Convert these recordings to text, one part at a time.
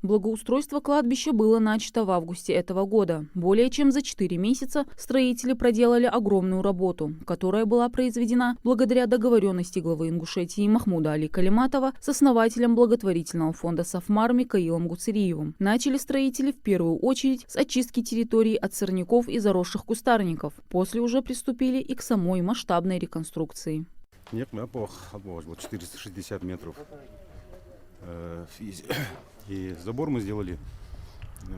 Благоустройство кладбища было начато в августе этого года. Более чем за 4 месяца строители проделали огромную работу, которая была произведена благодаря договоренности главы Ингушетии Махмуда Али Калиматова с основателем благотворительного фонда «Сафмар» Микаилом Гуцериевым. Начали строители в первую очередь с очистки территории от сорняков и заросших кустарников. После уже приступили и к самой масштабной реконструкции. Нет, мы 460 метров. И забор мы сделали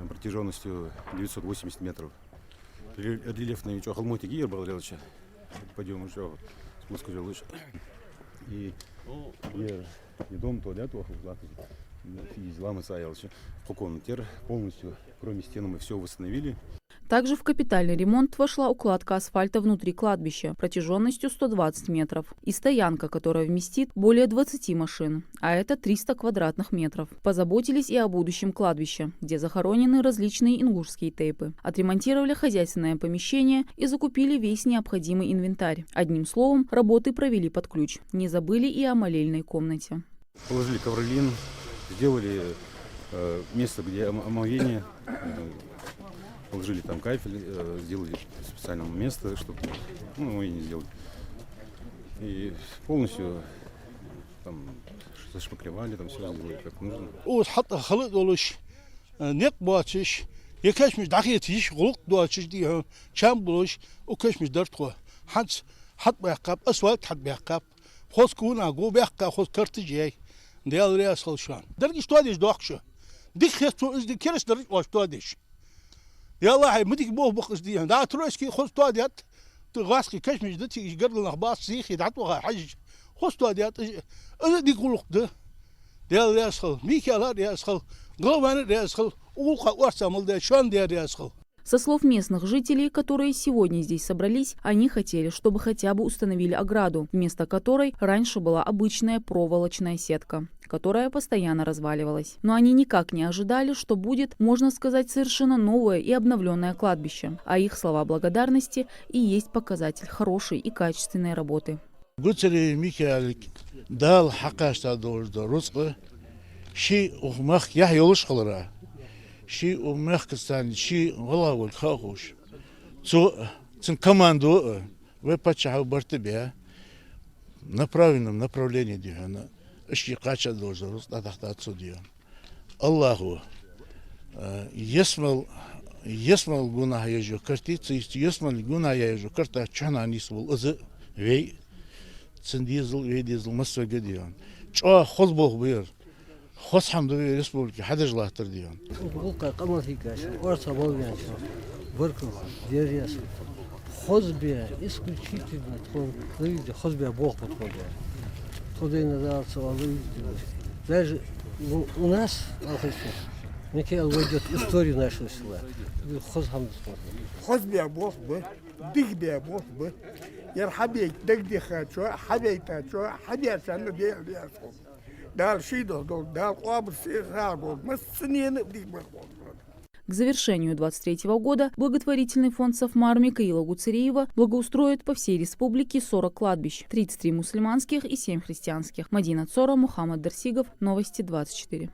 протяженностью 980 метров. Рельефный ничего, холмотик Игорь Баларевича. Пойдем еще спуску лучше. И дом то, да, то, изламы саялся. Полностью, кроме стены, мы все восстановили. Также в капитальный ремонт вошла укладка асфальта внутри кладбища протяженностью 120 метров и стоянка, которая вместит более 20 машин, а это 300 квадратных метров. Позаботились и о будущем кладбища, где захоронены различные ингушские тейпы. Отремонтировали хозяйственное помещение и закупили весь необходимый инвентарь. Одним словом, работы провели под ключ. Не забыли и о молельной комнате. Положили ковролин, сделали место, где омовение. Положили там кафель, сделали специальное место, чтобы и не сделать. И полностью там зашпаклевали, там все сделали как нужно. يلا مديك بوه بقص دي دا تروسكي خذ تواديات تغاسكي كشمش دتي قرل نخباص سيخي دعتوها حج خذ تواديات دي قولك ده يلا يسخل ميكالا يسخل غلوان يسخل улка уарсамал да шон да يسخل. Со слов местных жителей, которые сегодня здесь собрались, они хотели, чтобы хотя бы установили ограду, вместо которой раньше была обычная проволочная сетка, которая постоянно разваливалась. Но они никак не ожидали, что будет, можно сказать, совершенно новое и обновленное кладбище. А их слова благодарности и есть показатель хорошей и качественной работы. شي ومخكستان شي والله والخاخوش цен команду вы почему бортебе на правильном направлении движения ищи кача должен раздать отсюда Аллаху есмал гуна ежу картицы есмал гуна ежу карта чана нисвал из вей цен дизел масса гадиан ча хозбох бир خص حمد لله رسمك حدا جلاه ترديان. وقع قمر في كاش ورثة بويان شو بركو ديرياس خذ بيا اسكت شيء تكون تريد خذ بيا بوق بتقول يعني خذينا دار سوالي даже у нас некий алгоритм историю нашу села خذ حمد خذ بيا بوق به دق بيا بوق به يرحبيك دق دخات شو حبيتها شو حبيتها ديال К завершению 23-го года благотворительный фонд «Сафмар» Микаила Гуцериева благоустроит по всей республике 40 кладбищ, 33 мусульманских и 7 христианских. Мадина Цора, Мухаммад Дарсигов, Новости 24.